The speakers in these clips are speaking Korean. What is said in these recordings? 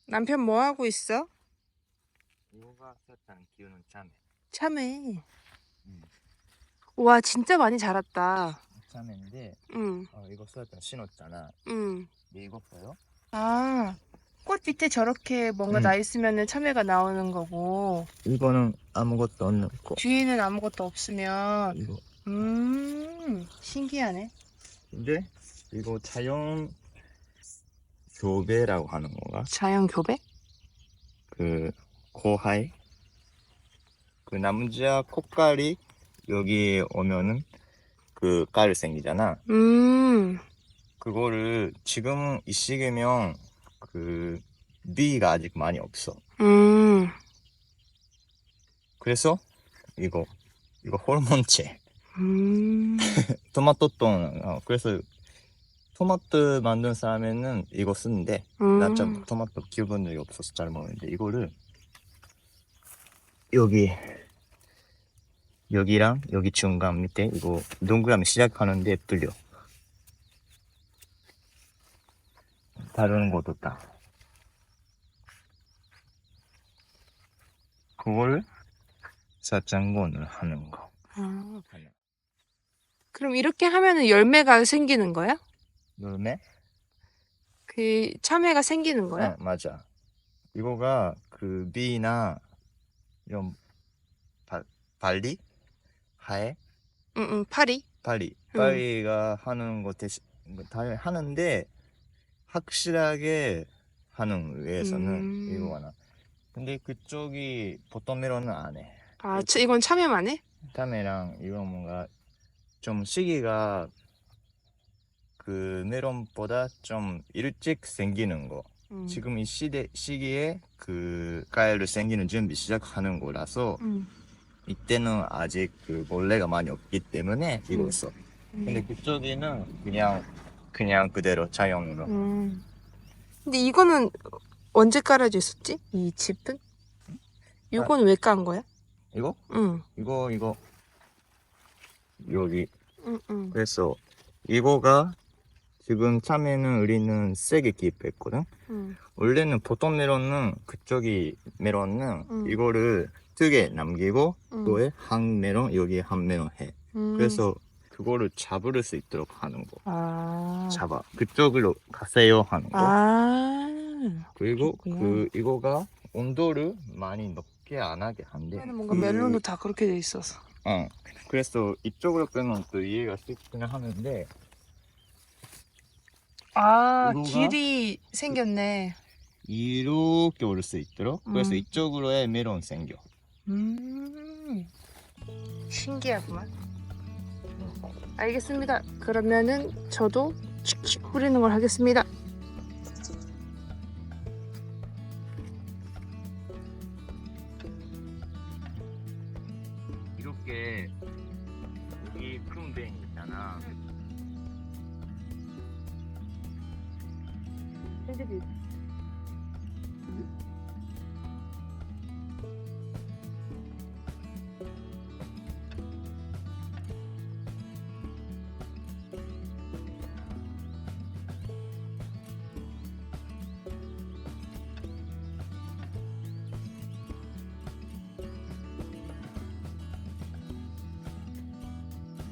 남편 뭐 하고 있어? 이거가 사탕 키우는 참외. 참외. 음. 와, 진짜 많이 자랐다. 참외인데 응, 이거 사탕 심었잖아. 응. 근데 이거 봐요? 아, 꽃 밑에 저렇게 뭔가 응. 나 있으면은 참외가 나오는 거고, 이거는 아무것도 없는 거. 뒤에는 아무것도 없으면, 이거. 신기하네. 근데 이거 자연 교배라고 하는 건가? 자연 교배? 그 고하이 그 남자 콧갈이 여기 오면은 그 깔 생기잖아. 음, 그거를 지금 이 시기면 그 비가 아직 많이 없어. 음, 그래서 이거 호르몬제 음, 토마토똥 그래서 토마토 만든 사람에는 이거 쓰는데 나 좀 음, 토마토 키워본 적이 없어서 잘 모르는데 이거를 여기 여기랑 여기 중간 밑에 이거 동그라미 시작하는데 뚫려 다루는 것도 다 그거를 사장곤을 하는 거. 아, 그럼 이렇게 하면은 열매가 생기는 거야? 열매? 그 참외가 생기는 거야? 응 맞아. 이거가 그 비나 이런 바, 발리? 하에? 응, 응, 파리? 응, 파리가 하는 거 대신 다 하는데 확실하게 하는 위해서는 음. 이거 하나. 근데 그쪽이 보통 메론은 안 해. 아, 이건 참외만 해? 타메랑 이거 뭔가 좀 시기가 그 메론보다 좀 일찍 생기는 거. 응, 지금 이 시기에 그 가을로 생기는 준비 시작하는 거라서 응, 이때는 아직 그 벌레가 많이 없기 때문에 이거 응, 써. 근데 응. 그쪽에는 그냥 그대로 자연으로. 음. 근데 이거는 언제 깔아져 있었지? 이 칩은? 아, 이건 왜 깐 거야? 이거? 응, 이거 여기. 응, 응, 그래서 이거가 지금 참외는 우리는 세게 기입했거든. 응, 원래는 보통 메론은 그쪽이 메론은 응, 이거를 뜨게 남기고 응, 또에 한 메론 여기 한 메론 해. 응. 그래서 그거를 잡을 수 있도록 하는 거. 아, 잡아. 그쪽으로 가세요 하는 거. 아, 그리고 그렇구나. 이거가 온도를 많이 높게 안 하게 한대. 처음에는 뭔가 멜론도 다 그렇게 돼 있어서. 어. 그래서 이쪽으로 빼면 또 이해가 쉽긴 하는데 아, 이거가 길이 생겼네. 이렇게 올 수 있도록 그래서 음, 이쪽으로의 메론 생겨. 음, 신기하구만. 알겠습니다. 그러면은 저도 칙칙 뿌리는 걸 하겠습니다. 이렇게 여기 큰 뱅 있잖아. 핸드비.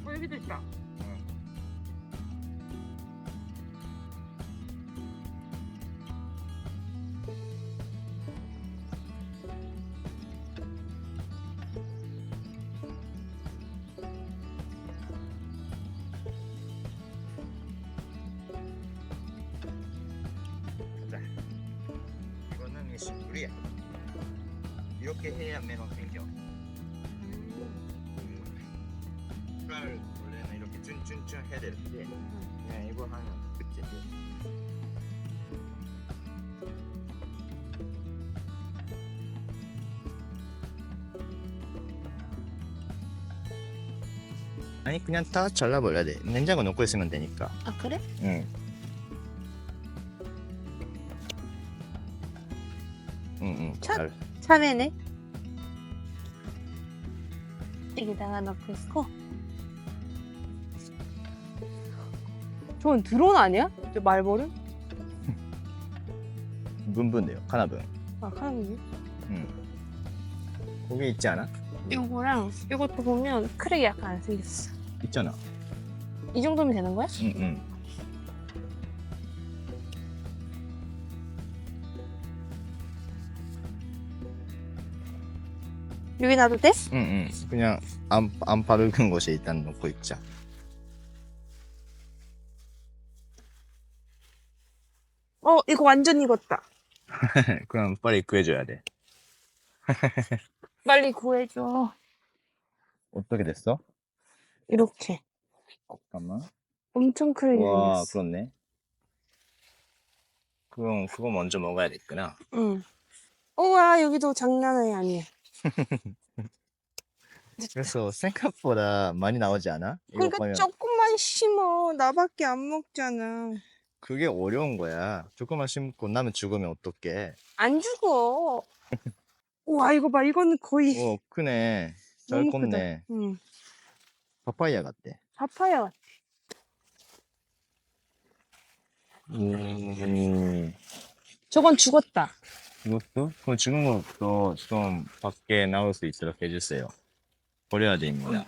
여기도 있다. 자, 이거는 식물이야. 이렇게 해야 메론 생겨. 색깔 원래는 이렇게 쭌쭌쭌 해야 되는데 그냥 이거 하면 끝이지. 아니 그냥 다 잘라버려야 돼. 냉장고 넣고 있으면 되니까. 아, 그래? 응. 응. 잘. 참외네. 여기다가 넣고 있고. 저건 드론 아니야? 저 말벌은? 분분돼요. 하나분. 아, 카나분이? 거기 있지 않아? 이거랑 이것도 보면 크랙이 약간 안 생겼어. 있잖아. 이 정도면 되는 거야? 응. 여기 놔도 돼? 응. 그냥 안 바르는 곳에 일단 놓고 있자. 이거 완전 익었다. 그럼 빨리 구해줘야 돼. 빨리 구해줘. 어떻게 됐어? 이렇게. 잠깐만. 엄청 크랙이 와, 생겼어. 그렇네. 그럼 그거 먼저 먹어야 되겠구나. 응. 우와, 여기도 장난이 아니야. 그래서 생각보다 많이 나오지 않아? 이거 그러니까 보면 조금만 심어. 나밖에 안 먹잖아. 그게 어려운 거야. 조금만 심고 나면 죽으면 어떡해. 안 죽어. 우와, 이거 봐. 이거는 거의 크네. 잘 너무 크다. 컸네. 응. 파파이야 같대. 파파야 같아. 저건 죽었다. 이것도? 그럼 죽은 것도 좀 밖에 나올 수 있도록 해주세요. 버려야 됩니다.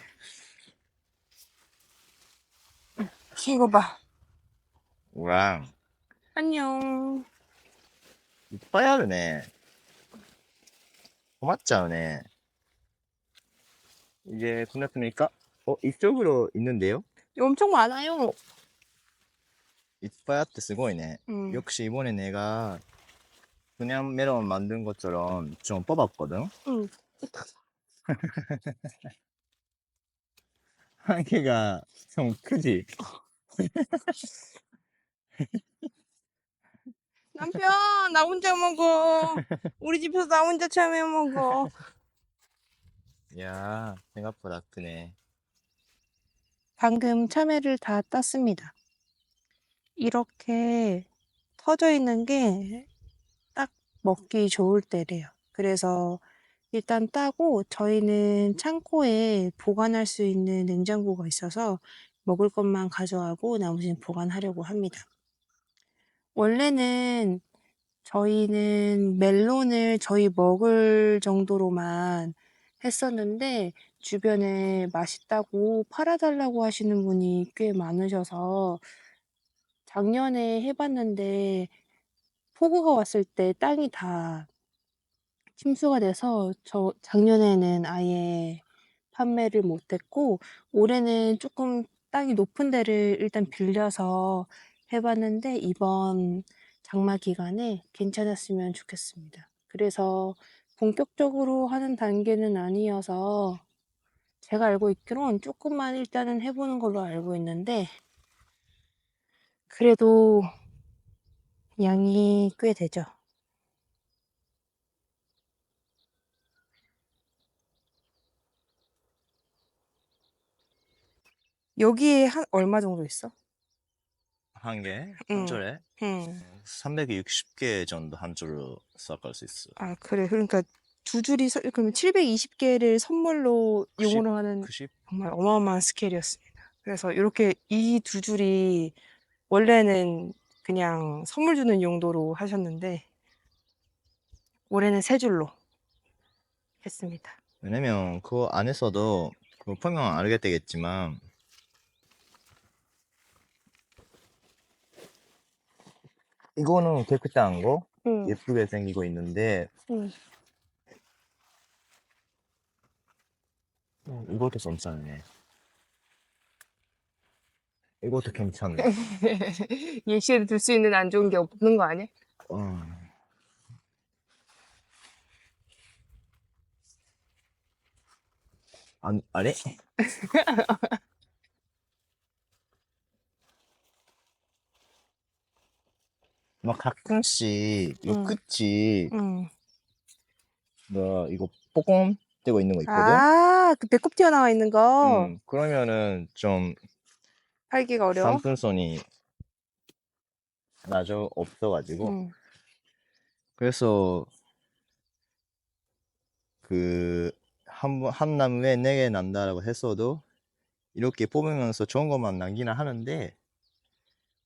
이거 봐. 우랑, 안녕. いっぱいあるね。困っちゃうね。 이제 끝났습니까? 이쪽으로 있는데요? 이거 엄청 많아요. いっぱいあってすごいね. 응. 역시 이번에 내가 그냥 메론 만든 것처럼 좀 뽑았거든? 응. 한 개가 좀 크지? 남편, 나 혼자 먹어. 우리 집에서 나 혼자 참외 먹어. 야, 생각보다 크네. 방금 참외를 다 땄습니다. 이렇게 터져 있는 게 딱 먹기 좋을 때래요. 그래서 일단 따고 저희는 창고에 보관할 수 있는 냉장고가 있어서 먹을 것만 가져가고 나머지는 보관하려고 합니다. 원래는 저희는 멜론을 저희 먹을 정도로만 했었는데 주변에 맛있다고 팔아달라고 하시는 분이 꽤 많으셔서 작년에 해봤는데 폭우가 왔을 때 땅이 다 침수가 돼서 저 작년에는 아예 판매를 못했고 올해는 조금 땅이 높은 데를 일단 빌려서 해봤는데 이번 장마 기간에 괜찮았으면 좋겠습니다. 그래서 본격적으로 하는 단계는 아니어서 제가 알고 있기론 조금만 일단은 해보는 걸로 알고 있는데 그래도 양이 꽤 되죠. 여기에 한 얼마 정도 있어? 한 개? 응. 한 줄에? 응. 360개 정도 한 줄로 수확할 수 있어. 아, 그래. 그러니까 두 줄이 그러면 720개를 선물로 90, 용으로 하는 90? 정말 어마어마한 스케일이었습니다. 그래서 이렇게 이 두 줄이 원래는 그냥 선물 주는 용도로 하셨는데 올해는 세 줄로 했습니다. 왜냐면 그 안에서도 그 보면 알게 되겠지만 이거는 깨끗한 거 응. 예쁘게 생기고 있는데 응. 이것도 괜찮네. 이것도 괜찮네. 예시에 들 수 있는 안 좋은 게 없는 거 아니야? 어. 아래? 막 가끔씩 이 응. 끝이 응. 이거 뽀꼼 되고 있는 거 있거든? 아, 그 배꼽 튀어나와 있는 거 그러면은 좀 팔기가 어려워? 상품성이 나죠 없어가지고 응. 그래서 그 한 나무에 4개 난다라고 했어도 이렇게 뽑으면서 좋은 것만 남기나 하는데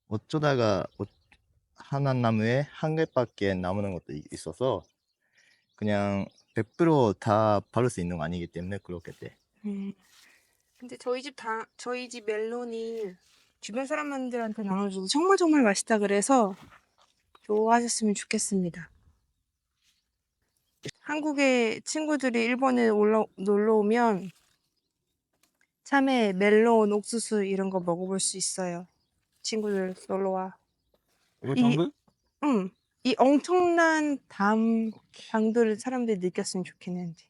어쩌다가 하나 나무에 한 개밖에 남는 것도 있어서 그냥 100%다 바를 수 있는 거 아니기 때문에 그렇게 돼. 근데 저희 집 멜론이 주변 사람들한테 나눠줘도 정말 정말 맛있다 그래서 좋아하셨으면 좋겠습니다. 한국에 친구들이 일본에 놀러 오면 참외, 멜론, 옥수수 이런 거 먹어볼 수 있어요. 친구들 놀러 와. 이거 이, 전부? 이 엄청난 당도를 사람들이 느꼈으면 좋겠는데.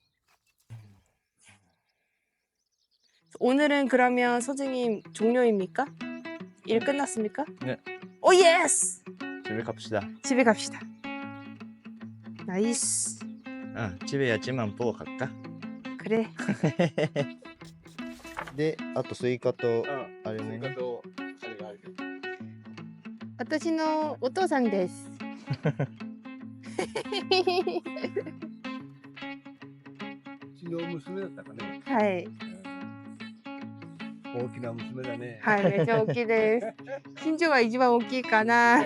오늘은 그러면 선생님 종료입니까? 일 끝났습니까? 네. 오 예스! 집에 갑시다. 집에 갑시다. 나이스. 집에 야채만 보고 갈까? 그래. で、あとスイカと、あれね。私のお父さんです。うちの娘だったかね。はい。大きな娘だね。はい、めっちゃ大きいです。身長が一番大きいかな。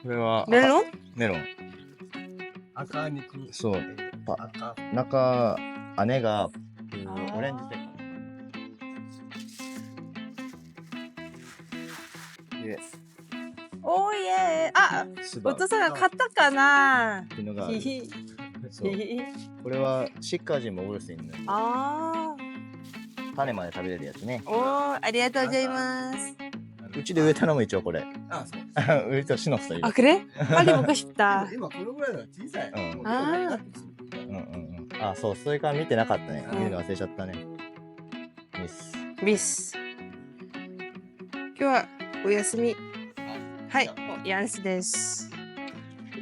これはメロン？メロン。赤肉。そう。赤。中、姉がーオレンジで。で、おーえー。あ、スバお父さんが買ったかな。っていうのがある。ひひ。そう。これはシッカージもオルスインのあ種まで食べれるやつね。ー。おー、ありがとうございます。うちで植えたのも一応これ。あ、そう。植えたシノスという。 아 그래? 빨리 먹고 싶다. 今このぐらいの小さい。うんあーあ、そう、それから見てなかったね。うん見るの忘れちゃったね。ミス。ミス。今日はお休み。はい、ヤンスです。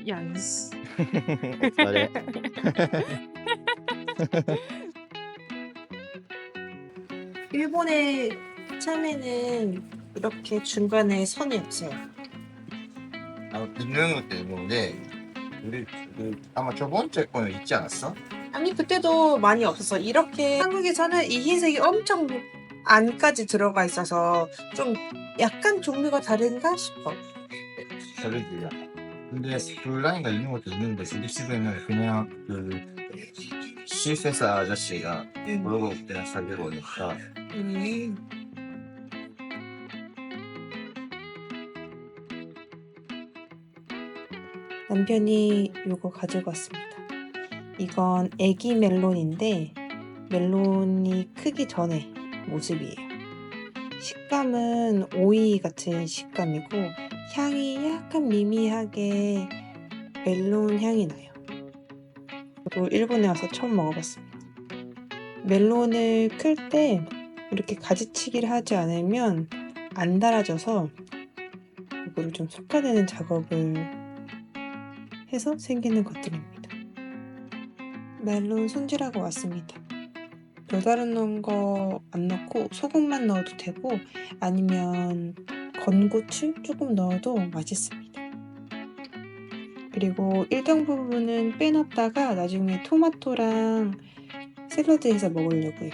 ヤンス。お疲れ。 일본의 참외는 이렇게 중간에 선이 없어요. 비누 때문에 우리 아마 저번 주에 거는 있지 않았어? 아니 그때도 많이 없었어. 이렇게 한국에서는 이 흰색이 엄청 안까지 들어가 있어서 좀 약간 종류가 다른가 싶어. 다르지요. 근데 그 라인가 있는 것도 있는데 우리 집에는 그냥 그 시세사 아저씨가 물어볼 때랑 사기로 오니까 남편이 요거 가지고 왔습니다. 이건 애기 멜론인데 멜론이 크기 전에 모습이에요. 식감은 오이 같은 식감이고 향이 약간 미미하게 멜론 향이 나요. 저도 일본에 와서 처음 먹어봤습니다. 멜론을 클 때 이렇게 가지치기를 하지 않으면 안 달아져서 이거를 좀 솎아내는 작업을 해서 생기는 것들입니다. 멜론 손질하고 왔습니다. 별다른 거 안 넣고 소금만 넣어도 되고 아니면 건고추 조금 넣어도 맛있습니다. 그리고 일정 부분은 빼놨다가 나중에 토마토랑 샐러드해서 먹으려고요.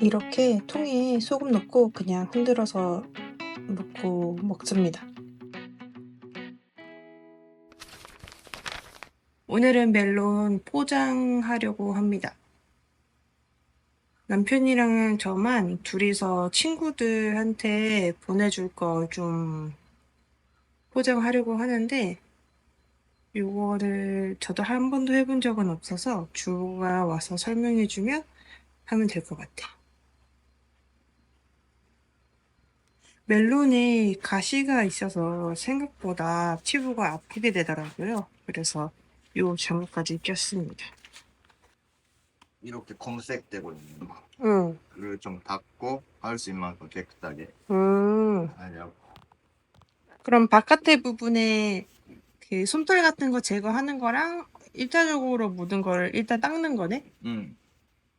이렇게 통에 소금 넣고 그냥 흔들어서 넣고 먹습니다. 오늘은 멜론 포장하려고 합니다. 남편이랑 저만 둘이서 친구들한테 보내줄 걸 좀 포장하려고 하는데 이거를 저도 한 번도 해본 적은 없어서 주부가 와서 설명해주면 하면 될 것 같아. 멜론에 가시가 있어서 생각보다 피부가 아프게 되더라고요. 그래서 요 장갑까지 꼈습니다. 이렇게 검색되고 있는 응. 거를 좀 닫고 할 수 있는 만큼 깨끗하게 하려고. 그럼 바깥에 부분에 그 솜털 같은 거 제거하는 거랑 1차적으로 묻은 거를 일단 닦는 거네?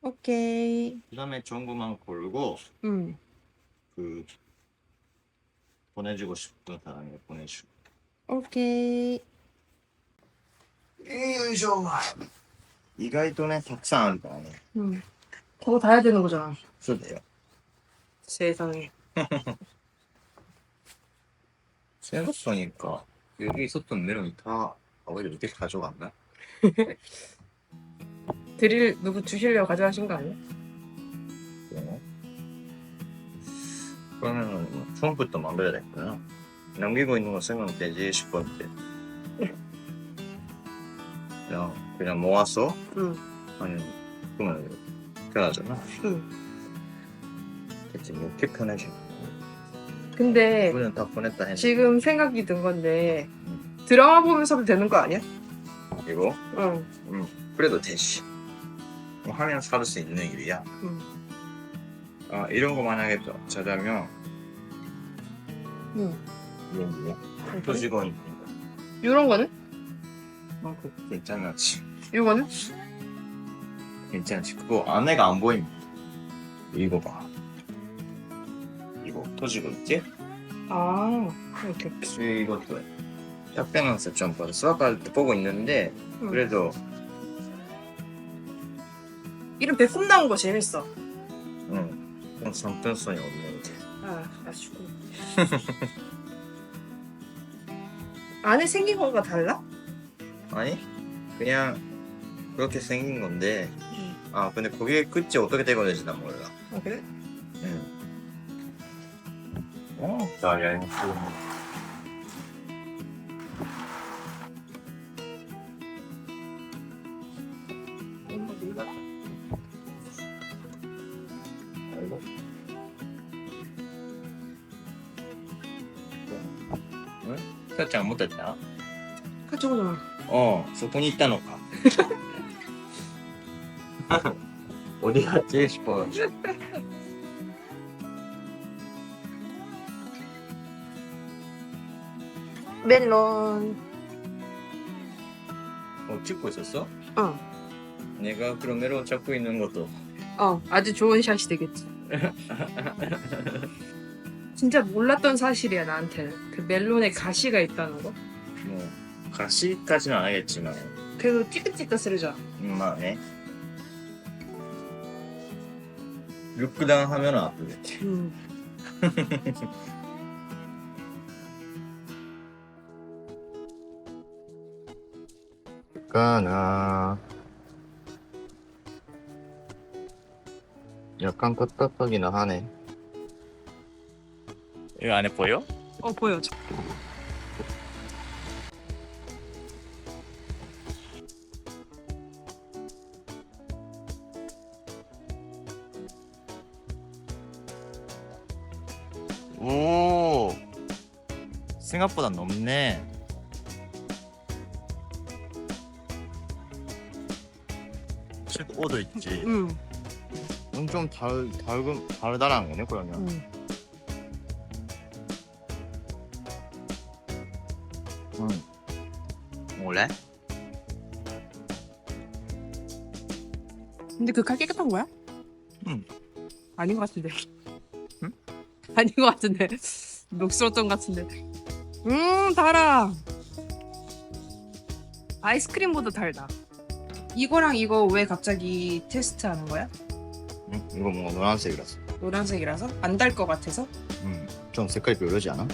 오케이. 그 다음에 좋은 것만 고르고 그 보내주고 싶은 사람에게 보내주고. 오케이. よいしょ。意外とね、たくさんあるからね。 그거 다 해야 되는 거잖아. そうだよ。 세상에. 생각해보니까 여기 있었던 메론이 다 아버지 이렇게 가져갔나? 드릴 누구 주시려고 가져가신 거 아니야? 그러네. 그러면은 처음부터 만들어야 됐구나. 남기고 있는 거 생각되지 싶었는데. 그냥 모아서? 응. 아니, 그러면 편하잖아. 응. 대체 이렇게 편해지. 근데 이거는 다 보냈다 했는데. 지금 생각이 든 건데 드라마 보면서도 되는 거 아니야? 이거? 응. 그래도 되지. 하면 살 수 있는 일이야. 응. 아, 이런 거 만약에 자자면, 응. 이건 뭐야? 표지건. 이런 거는? 괜찮았지. 이거는? 괜찮지. 그거 안에가 안 보임. 이거 봐. 이거 터지고 있지? 아, 이렇게. 이것도 약간은 좀 수학할 때 보고 있는데 응. 그래도 이런 배품 나온 거 재밌어. 좀 상편성이 없는데. 아, 아쉽고. 안에 생긴 거가 달라? 아니 그냥 그렇게 생긴 건데 응. 아 근데 그게 끝이 어떻게 되고 되지 난 몰라. 아, 그래? 자 여행 살짝 못했다. 그쪽으로.そこに行ったのか。어디 갔지 싶어. 멜론. 찍고 있었어? 어. 내가 그런 메론 잡고 있는 것도. 아주 좋은 샷이 되겠지. 진짜 몰랐던 사실이야, 나한테는. 그 멜론에 가시가 있다는 거. 뭐 가시까지는 안 하겠지만. 그래도 찌긋찌긋 쓰르죠.まあね. 룩당 하면 아프겠지. 까나. 약간 깝깝하긴 하네. 이거 안에 보여? 보여. 오, 생각보다 넓네. 책오도 있지. 응. 좀 다르다는 거네 그러면. 원래? 근데 그 칼 깨끗한 거야? 응. 아닌 것 같은데. 응? 아닌 것 같은데. 녹슬었던 것 같은데. 달아. 아이스크림보다 달다. 이거랑 이거 왜 갑자기 테스트하는 거야? 이거 뭔가 노란색이라서. 노란색이라서? 안 달 것 같아서? 좀 색깔이 별로지 않아?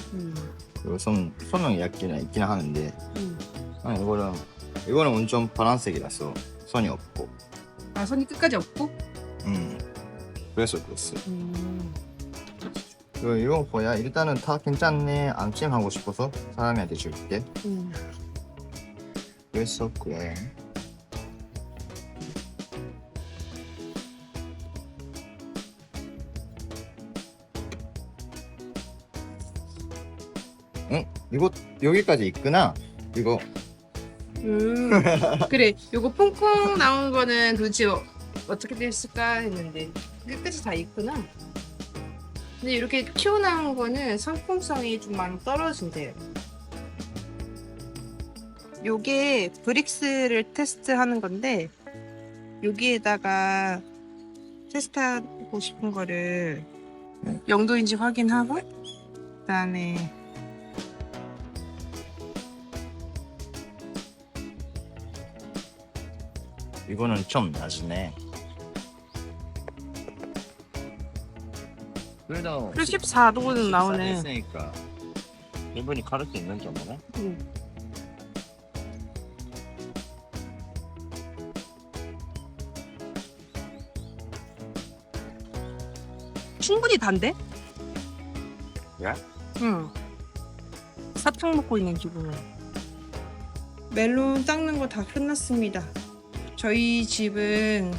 그리고 손은 있긴 하는데 이거는 완전 파란색이라서 손이 없고. 아, 손이 끝까지 없고? 그래서 그랬어. 그리고 이거 뭐야? 일단은 다 괜찮네. 안심하고 싶어서 사람한테 줄게. 그래서 그래. 이거 여기까지 있구나. 이거. 그래, 요거 퐁퐁 나온 거는 도대체 어떻게 됐을까 했는데 끝까지 다 있구나. 근데 이렇게 튀어나온 거는 상품성이 좀 많이 떨어진대요. 요게 브릭스를 테스트하는 건데 여기에다가 테스트하고 싶은 거를 영도인지 확인하고 그다음에 이거는 좀 낮으네. 그래도 14도는 나오네. 있으니까 충분히 가를 수 있는 정도네. 충분히 단데? 그래? 응. 사탕 먹고 있는 기분이야. 멜론 닦는 거 다 끝났습니다. 저희 집은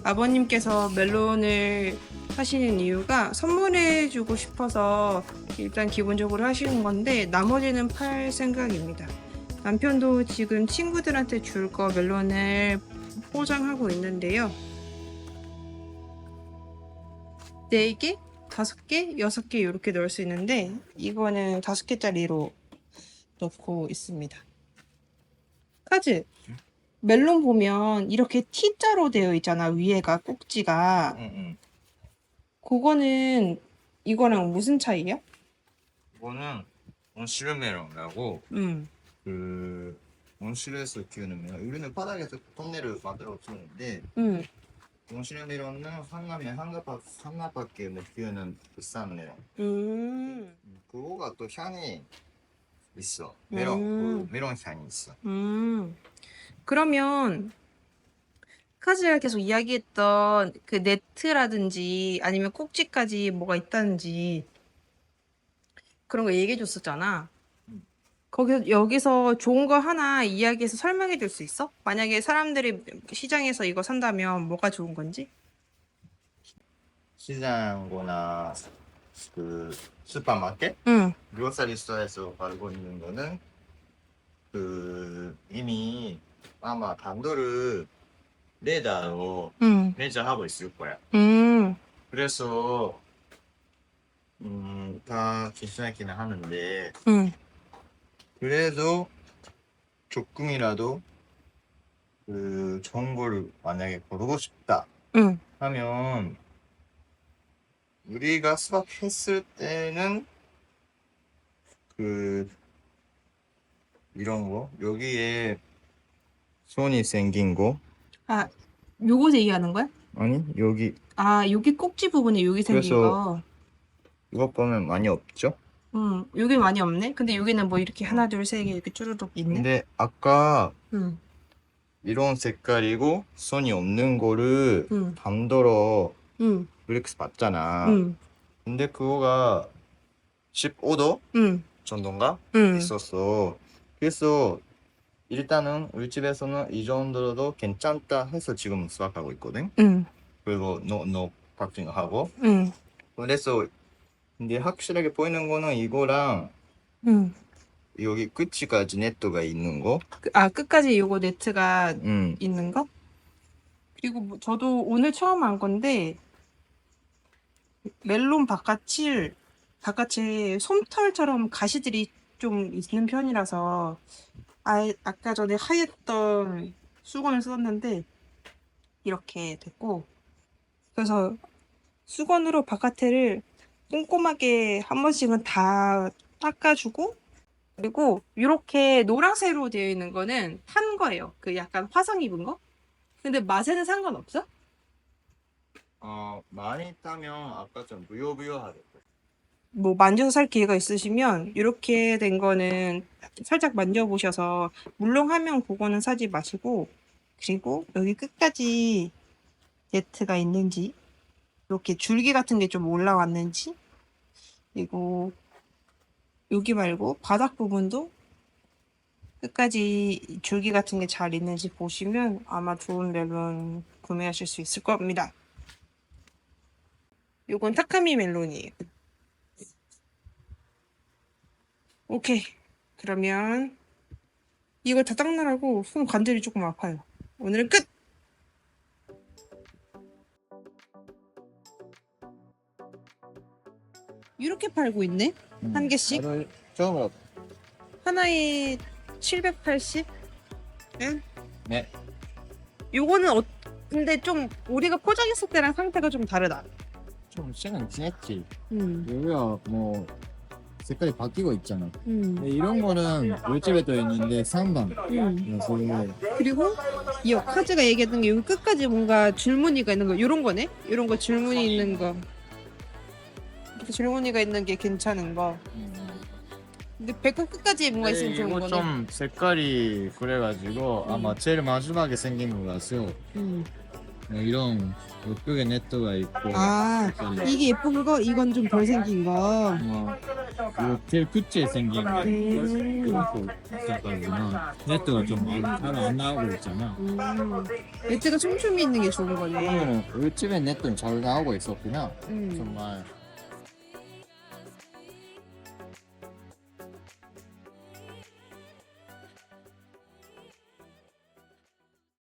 아버님께서 멜론을 하시는 이유가 선물해주고 싶어서 일단 기본적으로 하시는 건데 나머지는 팔 생각입니다. 남편도 지금 친구들한테 줄 거 멜론을 포장하고 있는데요. 4개? 5개? 6개 이렇게 넣을 수 있는데 이거는 5개짜리로 넣고 있습니다. 카즈, 멜론 보면 이렇게 T자로 되어 있잖아. 위에가 꼭지가. 응. 그거는 이거랑 무슨 차이야? 이거는 온실메론이라고 그 온실에서 키우는 메론. 우리는 바닥에서 톱니를 만들어 쓰는데 응. 온실메론은 하나밖에 못 키우는 비싼 메론. 그거가 또 향이 있어. 그 메론 향이 있어. 그러면 카즈가 계속 이야기했던 그 네트라든지 아니면 꼭지까지 뭐가 있다든지 그런 거 얘기해 줬었잖아. 거기서 여기서 좋은 거 하나 이야기해서 설명해 줄 수 있어? 만약에 사람들이 시장에서 이거 산다면 뭐가 좋은 건지? 시장거나 그 슈퍼마켓? 응. 그로서리 스토어에서 팔고 있는 거는 그 이미 아마 단도를 레더로 응. 매장하고 있을 거야. 그래서 다 괜찮기는 하는데 응. 그래도 조금이라도 그 좋은 거를 만약에 고르고 싶다 응. 하면 우리가 수확했을 때는 그 이런 거 여기에 손이 생긴 거 아, 요거 얘기하는 거야? 아니 여기 아, 여기 꼭지 부분에 여기 생긴 그래서- 거. 이거 보면 많이 없죠? 응. 여기 많이 없네? 근데 여기는 뭐 이렇게 하나, 둘, 세 개 이렇게 쭈루룩 있네? 근데 아까 응. 이런 색깔이고 손이 없는 거를 응. 반도로 응. 블랙스 봤잖아. 응. 근데 그거가 15도 응. 정도인가 응. 있었어. 그래서 일단은 우리 집에서는 이 정도도 괜찮다 해서 지금 수확하고 있거든. 응. 그리고 노 박싱하고. 응. 그래서 근데 확실하게 보이는 거는 이거랑 응. 여기 끝까지 네트가 있는 거. 아, 끝까지 요거 네트가 음. 있는 거? 그리고 뭐 저도 오늘 처음 알 건데 멜론 바깥에 솜털처럼 가시들이 좀 있는 편이라서 아까 전에 하였던 수건을 썼는데 이렇게 됐고 그래서 수건으로 바깥에를 꼼꼼하게 한 번씩은 다 닦아주고 그리고 이렇게 노란색으로 되어 있는 거는 탄 거예요. 그 약간 화상 입은 거? 근데 맛에는 상관없어? 많이 따면 아까 좀 부여부여하겠다. 뭐 만져서 살 기회가 있으시면 이렇게 된 거는 살짝 만져보셔서 물렁하면 그거는 사지 마시고 그리고 여기 끝까지 네트가 있는지 이렇게 줄기 같은 게 좀 올라왔는지 그리고 여기 말고 바닥 부분도 끝까지 줄기 같은 게 잘 있는지 보시면 아마 좋은 멜론 구매하실 수 있을 겁니다. 요건 타카미 멜론이에요. 오케이. 그러면 이걸 다 닦느라고 손 관절이 조금 아파요. 오늘은 끝! 이렇게 팔고 있네? 한 개씩? 처음 알았다. 하나에 780? 응? 네. 요거는 근데 좀 우리가 포장했을 때랑 상태가 좀 다르다. 좀 시간 지냈지. 음. 여기가 뭐 색깔이 바뀌고 있잖아. 음. 근데 이런 거는 물집에 떠 있는데 3번. 음. 그리고 이 카즈가 얘기했던 게 여기 끝까지 뭔가 줄무늬가 있는 거 요런 거네? 요런 거 줄무늬 있는 거. 이렇게 줄무늬가 있는 게 괜찮은 거. 근데 배꼽 끝까지 뭔가 있으면 좋은 이거 거네. 좀 색깔이 그래가지고 아마 제일 마지막에 생긴 거라서 음. 뭐 이런 예쁘게 네트가 있고 아, 색깔이 이게 예쁜 거, 이건 좀 덜 생긴 거. 이거 제일 끝에 생긴 게 음. 이렇게 색깔이구나. 네트가 좀 잘 안 나오고 있잖아. 네트가 촘촘히 있는 게 좋은 거네. 그러면은 우리 집에 네트는 잘 나오고 있었구나. 음. 정말